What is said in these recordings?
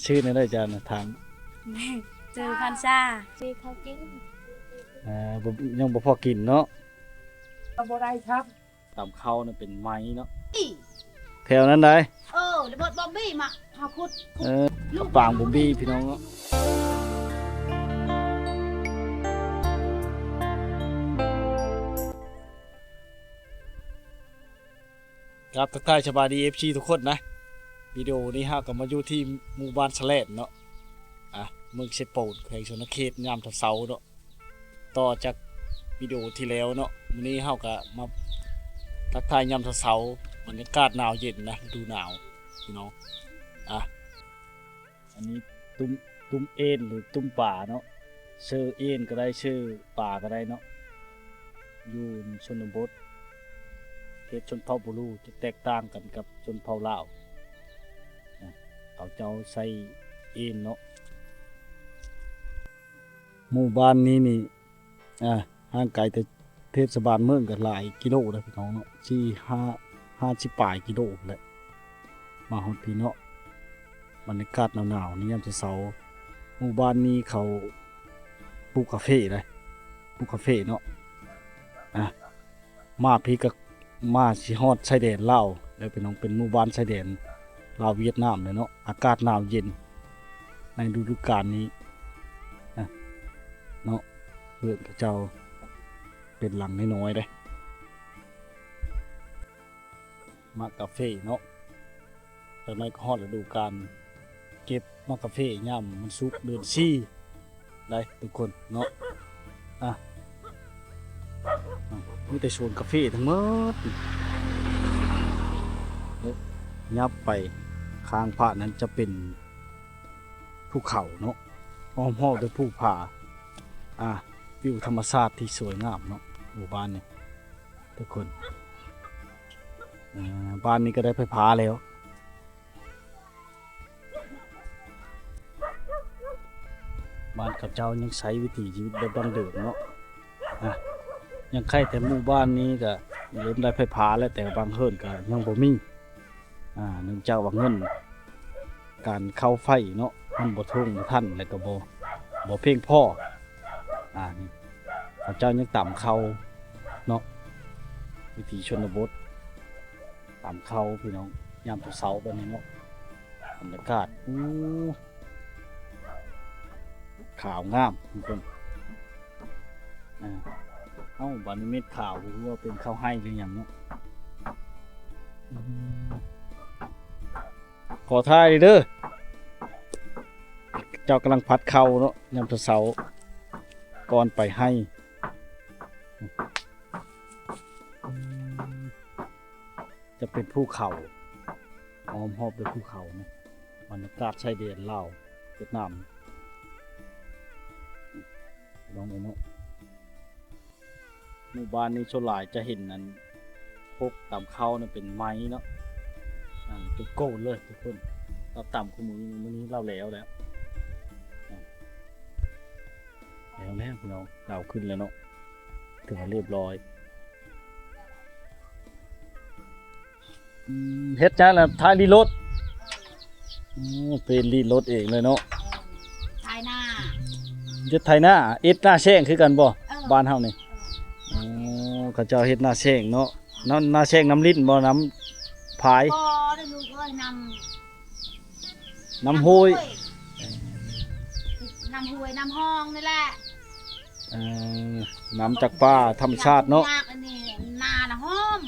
ชื่อนั่นได้จ้ะนะถาม เจอพันซาซื้อเขากิน บ่ยังบ่พอกินเนาะ บ่ได้ครับ ตามเข้านั่นเป็นไม้เนาะ อี้ แถวนั้นได้ ระเบิดบอมบี้มาหาคุด ปางบ่บี้พี่น้องเนาะครับทักทายสบายดี FC ทุกคนนะวิดีโอนี้ฮะก็มาอยู่ที่หมู่บ้านแสลดเนาะเมืองเชโปนแขวงชนเขตยามเช้าเนาะต่อจากวิดีโอที่แล้วเนาะมื้อนี้เฮาก็มาทักทายยามเช้าบรรยากาศหนาวเย็นนะฤดูหนาวพี่น้องอันนี้ตุ้มเอ็นหรือตุ้มป่าเนาะชื่อเอ็นก็ได้ชื่อป่าก็ได้เนาะอยู่ชนบทเขตชนเผ่าบูรูจะแตกต่างกันกับชนเผ่าลาวเขาเจ้าใส่เอ็นเนาะหมู่บ้านนี้นี่ห่างไกลแต่เทศบาลเมืองกันหลายกิโลเลยพี่น้องเนาะ50 ปลายกิโลแหละมาฮอดพี่เนาะบรรยากาศหนาวๆนี่ยามเช้าหมู่บ้านนี้เขาปลูกกาแฟเลยปลูกกาแฟเนาะมาพี่ก็มาสิฮอดชายแดนลาวแล้วพี่น้องเป็นหมู่บ้านชายแดนลาวเวียดนามเลยเนาะอากาศหนาวเย็นในฤดูกาลนี้เนาะเพื่อนกับเจ้าเป็นหลังน้อยๆเลยมากาแฟเนาะแต่ไม่ก็ฮอดฤดูกาลเก็บมากาแฟย่ำมันสุกเดือนซี่ได้ทุกคนเนาะมีแต่โซนกาแฟทั้งหมดยับไปข้างพระนั้นจะเป็นภูเขาเนาะอ้อมห้อมด้วยภูผาวิวธรรมชาติที่สวยงามเนาะหมู่บ้านนี่ทุกคนบ้านนี้ก็ได้ไฟฟ้าแล้วบ้านกับเจ้ายังใช้วิถีชีวิตแบบดั้งเดิมเนาะยังใครแต่หมู่บ้านนี้ก็เริ่มได้ไฟฟ้าแล้วแต่บางเฮิรนก็ยังบ่มีเนื่องจากว่าเงินการเข้าไฟเนาะมันบ่ท่วงบ่ทันแล้วก็บ่เพียงพอนี่พระเจ้ายังต่ำเขาเนาะวิถีชนบทต่ำเขาพี่น้องยามเช้าแบบนี้เนาะบรรยากาศขาวงามทุกคนบานนี้เม็ดขาวรู้ว่าเป็นข้าวให้หรือยังเนาะขอทายเด้อเจ้ากำลังพัดเข้าเนาะยามเช้าก่อนไปให้จะเป็นภูเขาอ้อมรอบด้วยภูเขานะบรรยากาศชายแดนลาวเวียดนามลองไปเนาะหมู่บ้านนี้ชนหลายจะเห็นนั้นพวกตามเขาเนี่ยเป็นไม้เนาะเป็นโก้เลยทุกคนเราต่ำคู่มือนี้เราแล้วพี่น้องเราขึ้นแล้วเนาะถึงเรียบร้อยเฮ็ดจ้าแล้วท้ายรีรถเป็นรีรถเองเลยเนาะ ทายหน้า เฮ็ดไทยหน้าเอ็ดหน้าแช่งคือกันบ่บ้านเฮานี่เขาเจ้าเฮ็ดหน้าแช่งเนาะหน้าแช่งน้ำลิ้นบ่น้ำพาย พอได้ลูกเอ้ยน้ำห้วยน้ำห้วยน้ำห้องนี่แหละ น้ำจากป่าธรรมชาติเนาะ อันนี้นาละห้อม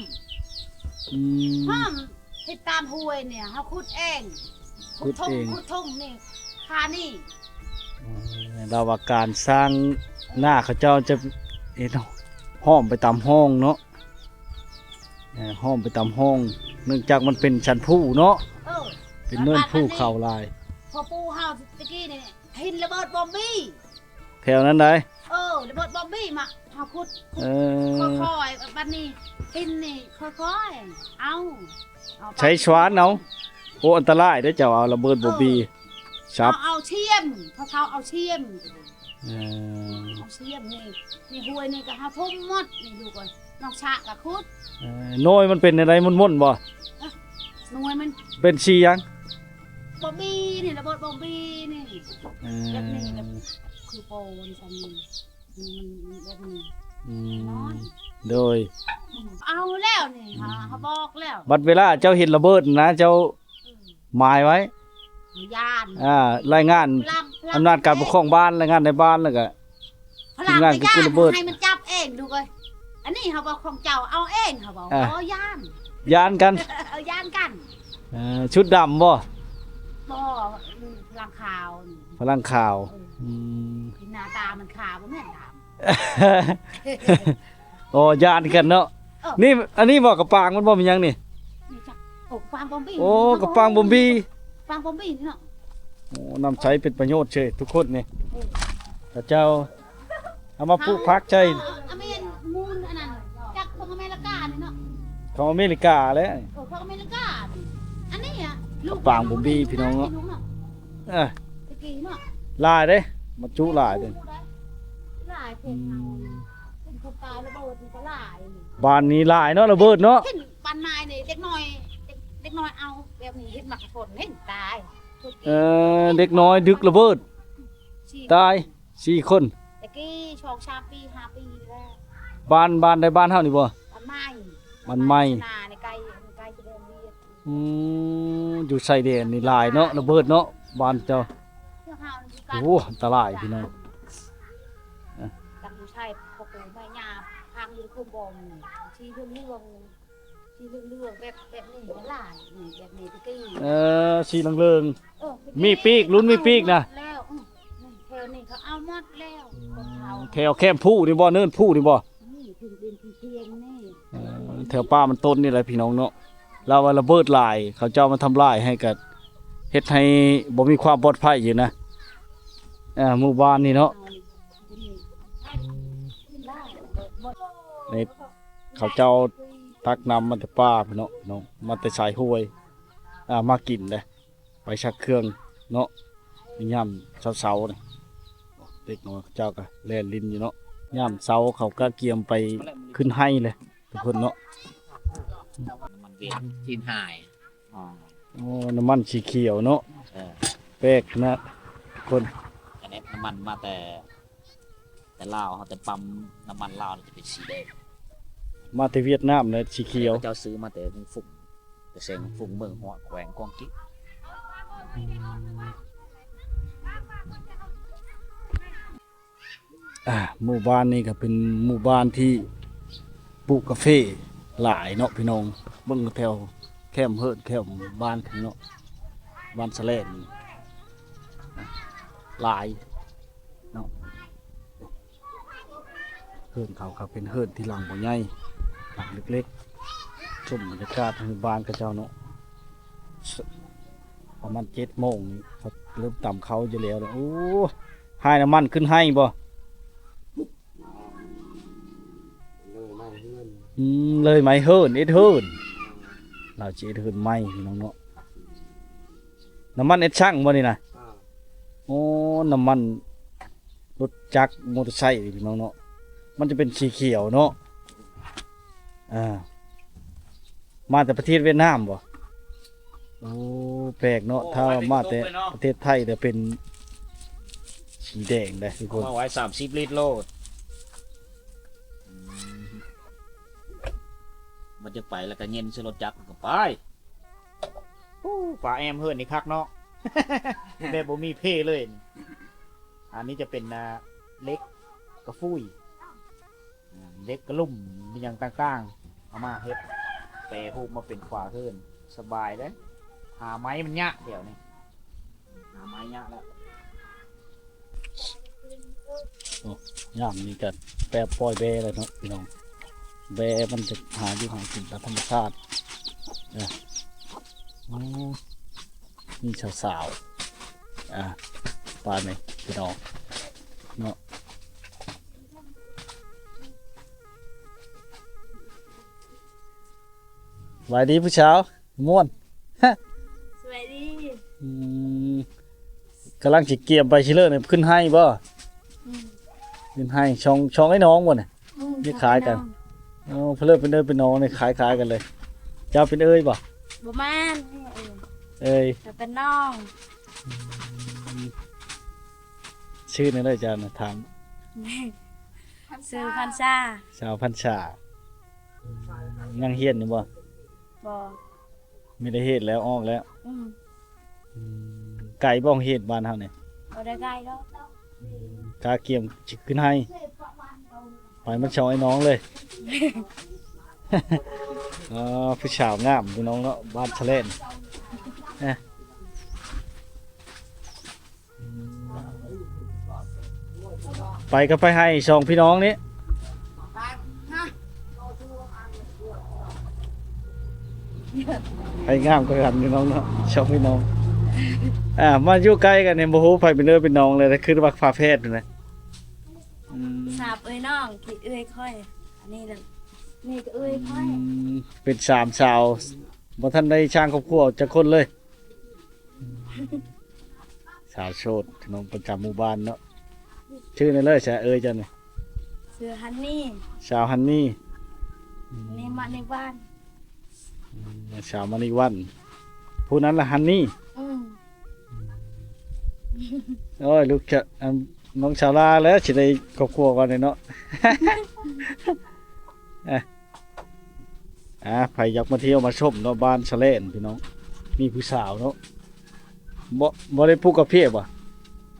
ติดตามห้วยเนี่ยเขาขุดเองขุดทุ่งนี่คานี่ เราว่าการสร้างหน้าเขาเจ้าจะห้อมไปตามห้องเนาะห้อมไปตามห้องเนื่องจากมันเป็นชั้นผู้เนาะเป็นเนินผู้เขาลาย พอปูเฮาตะกี้นี่หินระเบิดบอมบี้ แถวนั้นได้ระเบิดบอมบี้มาเฮาขุดค่อยๆบัดนี้หินนี่ค่อยๆเอาใช้ช้อนเอาโอ้อันตรายได้เจ้าเอาระเบิดบอมบี้ชับเอาเชียมเขาเอาเชียมนี่ห้วยนี่ก็เฮาทุ่มหมดนี่ดูก่อนนอกฉากกับขุดน้อยมันเป็นอะไรมุ่นๆบ่หน่วยมันเป็นชียัง โบ บอบี้นี่ระเบิดบอบี้นี่ เอ แบบนี้ อ แบบคือโปนซันนี่มันแบบนี้ อื น้อ ม ย โดย เอาแล้วนี่ฮะเขาบอกแล้ว บัดเวลาเจ้าเห็นระเบิดนะเจ้าหมายไว้ ยาน รายงานอำนาจการปกครองบ้านรายงานในบ้านแล้วก็ พลัง งาน ไป คือ ย่าน ระเบิด ให้มันจับเองดูเลยอันนี้เขาบอกของเจ้าเอาเองเขาบอกย่าน ยานกัน เอาย่านกัน ชุดดำบ่ บ่พลังข่าวนี่ พลังข่าวอืม หน้าตามันขาวบ่แม่นด โอ้ยานกันเนาะนี่อันนี้บ่กระปางมันบ่มีหยังนี่ ำนี่จ้ะโอ้ฟางบอมบี้ โอ้กระปางบอมบี้ ฟางบอมบี้นี่เนาะ โอ้นำใช้เป็นประโยชน์เฉยทุกคนนี่แต่เจ้าเอามาปลูกพักใช่ อเมริกมูนอันนั้นจากของอเมริกานี่เนาะ ของอเมริกาแล้ว ของอเมริกานี่อันนี้อ่ะ กระปางบอมบี้พี่น้องเนาะ เอ้อ ตะกี้เนาะ ลายเด้มาจุลายเด้ หลายเพจเอาเป็นคนตายระเบิดมันก็หลายนี่ บ้านนี้ลายเนาะระเบิดเนาะ เห็นปันนายนี่เด็กน้อยเด็กน้อยเอาแบบนี้เห็นมักฝนเห็นตาย เด็กน้อยดึกระเบิด สี่ ตาย4 คน ตะกี้ชองชาปี5 ปีแล้ว บ้านใดบ้านเฮานี่บ่ ปันไม้ มันไหม้ นาในไกลจะเดินเรียน อยู่ชายแดนนี่ลายเนาะระเบิดเนาะบ้านเจ้า เที่ยวหาอยู่กัน โอ้อันตรายพี่น้อง จากอยู่ชายปกติไม่ยาทางอยู่คุมบอมชี้เรื่องเรื่องแบบนี้ก็หลายนี่แบบนี้ตะกี้ สีเหลืองๆมีปีกลุ้นมีปีกนะ แล้วแถวนี้เขาเอาหมดแล้วคนเขา แถวแคมผู้นี่บ่เนินผู้นี่บ่ นี่ถึงเป็นเพียงนี่ แถวป่ามันต้นนี่แหละพี่น้องเนาะเราว่าระเบิดหลายเขาเจ้ามาทำลายให้กับเฮ็ดให้บ่มีความปลอดภัยอยู่นะหมู่บ้านนี่เนาะนี่เขาเจ้าตักน้ำมาแต่ป่าพี่น้องมาแต่สายห้วยมากินเลยไปชักเครื่องเนาะย่ำเสาๆนี่เด็กน้อยเขาเจ้าก็แล่นลิ้นอยู่เนาะย่ำเสาเขาก็เกียมไปขึ้นให้เลยทุกคนเนาะ มันเป็นจีนหายอ๋อ โอ้น้ำมันสีเขียวเนาะ เออ แป๊กนะคน อันนี้น้ำมันมาแต่ลาวเขาแต่ปั๊มน้ำมันลาวจะเป็นสีแดง มาแต่เวียดนามเลยสีเขียว เจ้าซื้อมาแต่ฝุ่งแต่เสียงฝุ่งเมืองหัวแขวงกวางกิ๊ก หมู่บ้านนี้ก็เป็นหมู่บ้านที่ปลูกกาแฟหลายเนาะพี่น้องเบิ่งแถวแคมเฮิร์ดแคมบ้านพี่เนาะบ้านสะแลนหลายเนาะเฮิร์ดเขาก็เป็นเฮิร์ดที่หลังบ่ใหญ่หลังเล็กๆชมบรรยากาศในบ้านเขาเจ้าเนาะประมาณ7 โมงนี่เขาเริ่มต่ำเขาอยู่แล้วโอ้ให้น้ำมันขึ้นให้บ่เลยไหมเฮิร์นเอ็ดเฮิร์นเราจะเอ็ดเฮิร์นไหมพี่น้องเนาะน้ำมันเอ็ดช่างบ่นี่นะโอ้น้ำมันรถจักรมอเตอร์ไซค์พี่น้องเนาะมันจะเป็นสีเขียวเนาะมาแต่ประเทศเวียดนามบ่โอ้แปลกเนาะถ้ามาแต่ประเทศไทยจะเป็นสีแดงได้ทุกคน มาไว้30 ลิตรโลดมันจะไปแล้วก็เย็นซื้อรถจักรก็ไปฝาแอมเฮิร์นนี่คักเนาะ แบบบ่มีเพเลยอันนี้จะเป็นเล็กกระฟุยเล็กกระลุ่มมีอย่างต่างๆเอามาเฮ็ดแปรรูปมาเป็นฝาเฮิร์นสบายเลยหาไม้มันยากเดี๋ยวนี้หาไม้ยากแล้ว ย่างนี้กันแปรปล่อยแบเลยเนาะพี่น้องแบมันจะหาอยู่หากินตามธรรมชาตินี่สาวๆปลาไหมพี่น้องเนาะสวัสดีผู้เช้าม่วน สวัสดี กำลังจิเกียมไปชิเลอร์เนี่ยขึ้นให้บ่ขึ้นให้ช่องให้น้องบ่เนี่ย นี่ขายกัน เเพนเลิศเป็นเอ้ยเป็นน้องเนี่ยขายกันเลยเจ้าเป็นเอ้ยบ่ บ่แม่น เอ้ย จะเป็นน้อง ชื่อนั่นเลยจ้านะถาม ซื้อพันชา ชาวพันษายังเฮียนอยู่บ่ บอ ไม่ได้เฮ็ดแล้วออกแล้ว อืม ไก่บ้องเฮ็ดบ้านเฮานี่ บอได้ใกล้แล้ว กาเกียมจิกขึ้นให้ไปมันชอยน้องเลย อ๋อผู้สาวงามพี่น้องเนาะบ้านทะเลนไปก็ไปให้สองพี่น้องนี้ไปงามก็กันพี่น้องเนาะสองพี่น้องมาอยู่ใกล้กันเนี่ยโมโหไปเป็นเนื้อเป็นน้องเลยนะคือบักฟ้าเพศนะ สาบเอ้ยน้องขี้เอ้ยค่อย อันนี้เลยนี่ก็เอ้ยค่อย เป็นสามสาวบ่ท่านได้ช่างครอบครัวจะคนเลย สาวโสดขนมประจำหมู่บ้านเนาะชื่อนั่นเลยใช่เอ้ยจันนี่ ซื้อฮันนี่ สาวฮันนี่ นี่มาในบ้าน สาวมณีวันผู้นั้นละฮันนี่ อืม โอ้ยลูกจะน้องชาวลาแล้วสิได้ครอบครัวก่อนเลยเนาะ ใครอยากมาเที่ยวมาชมเนาะบ้านชะเลนพี่น้องมีผู้สาวเนาะบ่ได้พูดกับเพียบอ่ะ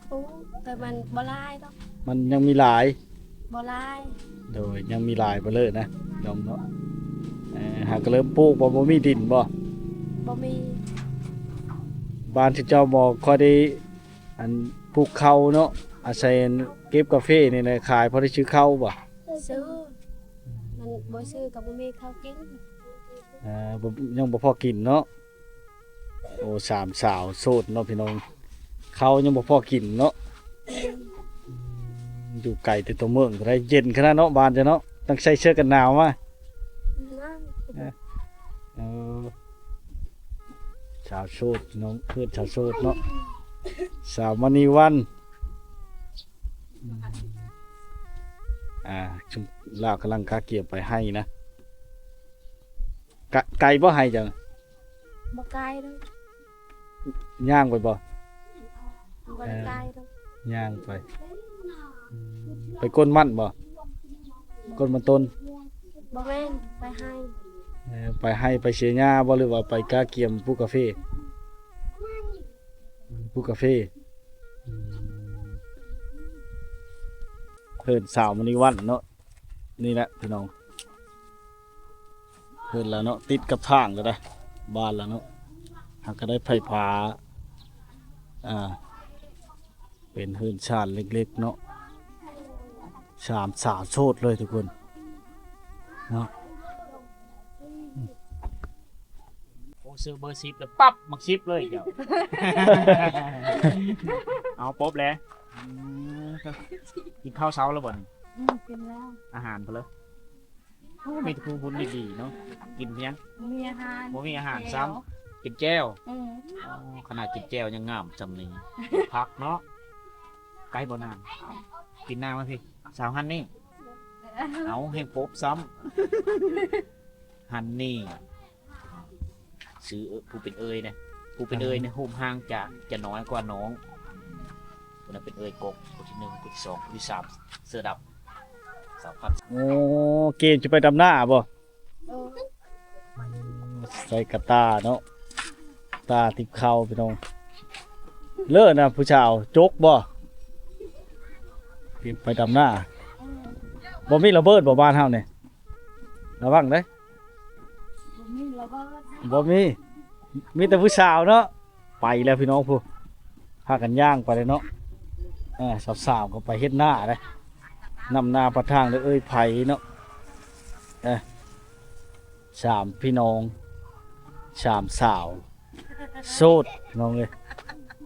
โอ้แต่มันบลายต้อง มันยังมีหลาย บลาย โดยยังมีหลายบ่เลยนะน้องเนาะหากเริ่มปลูกบ่มีดินบ่ บ่มี บ้านที่เจ้าบ่ค่อยได้อันปลูกข้าวเนาะอาศัยเก็บกาแฟนี่นะขายพอได้ซื้อข้าวบ่ ซื้อมันบ่ซื้อกับบ่มีข้าวกิน บ่ยังบ่พอกินเนาะโอ้สามสาวโสดเนาะพี่น้องข้าวยังบ่พอกินเนาะอยู่ไกลแต่ตัวเมืองก็ได้เย็นขนาดเนาะบ้านจะเนาะต้องใส่เสื้อกันหนาวมา นั่ง เออชาวโสดน้องเพื่อนชาวโสดเนาะสาวมณีวันชุมลาวกำลังกาเกี่ยวไปให้นะไก่บ่ให้จัง บ่ไกลเลย ย่างไปบ่ บ่ได้ไกลเลย ย่างไปไปก้นมันบ่ก้นมันต้น บ่แม่นไปให้ ไปให้ไปเชียร์หญ้าบ่หรือว่าไปกาเกี่ยมผู้กาแฟผู้กาแฟเพิ่นสาวมณีวันเนาะนี่แหละพี่น้องเพิ่นแล้วเนาะติดกับทางก็ได้บ้านแล้วเนาะหากก็ได้ไฟฟ้าเป็นเฮือนชานเล็กๆเนาะสามสาวโสดเลยทุกคนเนาะโอ้ซื้อเบอร์10แล้วปั๊บมัก10เลยเดี๋ยว เอาป๊บแล้วกินข้าวเช้าแล้วบ่น กินแล้ว อาหารไปเลยมีทุกคนดีๆเนาะกินเพียง มีอาหาร บ่มีอาหารซ้ำกินแก้ว อืม ขนาดกินแก้วยังงามจำนี้พักเนาะไก่บ่นานกินน้ำมาพี่สาวฮันนี่เอาให้ป๊บซ้ำฮันนี่ซื้อผู้เป็นเอยเนี่ยผู้เป็นเอยเนี่ยหุ่มห่างจะน้อยกว่าน้องคนนั้นเป็นเอยกกคนที่1คนที่2คนที่3เสื้อดำ3,000โอ้เกมจะไปดำหน้าบ่ เออ ใส่กระตาเนาะตาติดเข่าไปน้องเลิศนะผู้ชาวจกบ่ไปดำหน้าบ่มีระเบิดบ่บ้านเฮาเนี่ยระวังเด้ บ่มีระเบิด บ่มีแต่ผู้สาวเนาะไปแล้วพี่น้องผู้พากันย่างไปเลยเนาะสาวๆก็ไปเฮ็ดหน้าเลยนำหน้าประทางเลยเอ้ยไผเนาะสามพี่น้องสามสาวโสดน้องเลย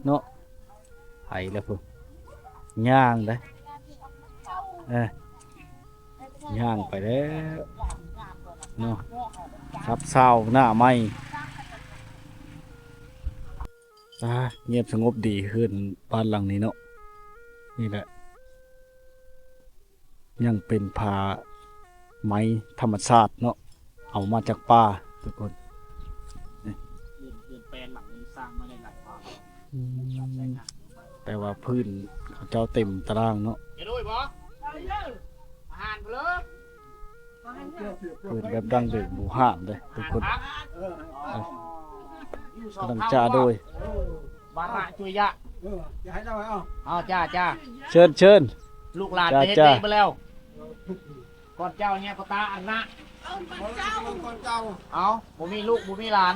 เนาะไปแล้วผู้ย่างได้ย่างไปแล้วเนาะครับเศร้าหน้าไหมเงียบสงบดีขึ้นบ้านหลังนี้เนาะนี่แหละยังเป็นผาไม้ธรรมชาติเนาะเอามาจากป่าทุกคนเปลี่ยนแปลงหลังนี้สร้าง แต่ว่าพื้นเขาเจ้าเต็มตารางเนาะ จะด้วยบ่อาหารไปเลย พื้นแบบดั้งเดิมบูห่านเลยทุกคน อยู่สอง กำลัง เท่า จ้าโดย บาระจุยยะ อย่าให้เราเอา เอาจ้าจ้า เชิญเชิญ ลูกหลาน จ้า ไปเฮ็ด จ้า เด็กไปแล้วก่อนเจ้าเนี่ยก็ตาอันนะ คนเก่า เอาบ่มีลูกบ่มีหลาน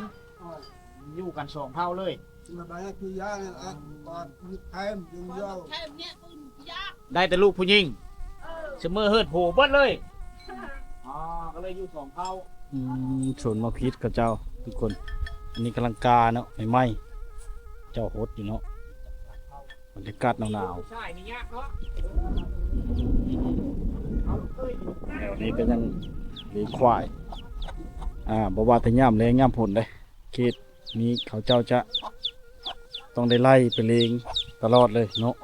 อยู่กันสองเท่าเลย มาไปคือยาเลยอ่ะตอนแทมยังยาว ได้แต่ลูกผู้หญิงเสมอเฮิดโผเบิดเลยอ๋อก็เลยอยู่สองเท่า สวนมะพริกกับเจ้าทุกคน อันนี้กำลังกาเนาะไม่ไหมเจ้าโฮดอยู่เนาะบรรยากาศหนาว ใช่นี่ยากเนาะ ๆแถวนี้ก็ยังมีควายบ่ว่าแต่ย่ามแรงย่ามผลเลยเขตนี้เขาเจ้าจะต้องได้ไล่ไปเลงตลอดเลยเนาะ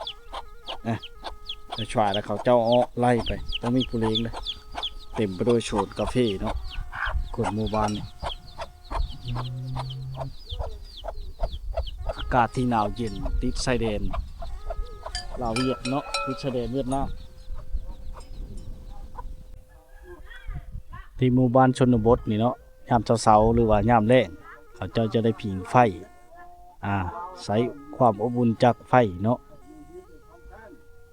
แต่ชวายแล้วเขาเจ้าอ้อไล่ไปต้องมีผู้เลงเลยเต็มไปด้วยโฉดกาแฟเนาะคนหมู่บ้านนี่อากาศที่หนาวเย็นติดชายแดนลาวเวียดเนาะติดชายแดนเวียดนามที่หมู่บ้านชนบทนี่เนาะยามเช้าๆหรือว่ายามแล้งเขาเจ้าจะได้ผิงไฟใช้ความอบอุ่นจากไฟเนาะ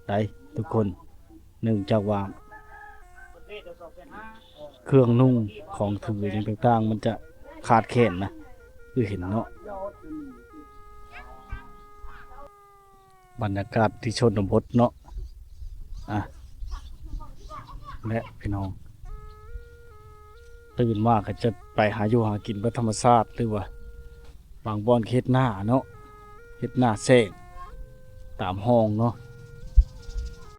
ได้ทุกคนเนื่องจากว่าเครื่องนุ่งของถืออย่างต่างๆมันจะขาดแคลนนะคือเห็นเนาะบรรยากาศที่ชนบทเนาะและพี่น้องตื่นมากก็จะไปหาอยู่หากินแบบธรรมชาติหรือว่าบางบ่อนเฮ็ดหน้าเนาะเฮ็ดหน้าแซงตามห้องเนาะ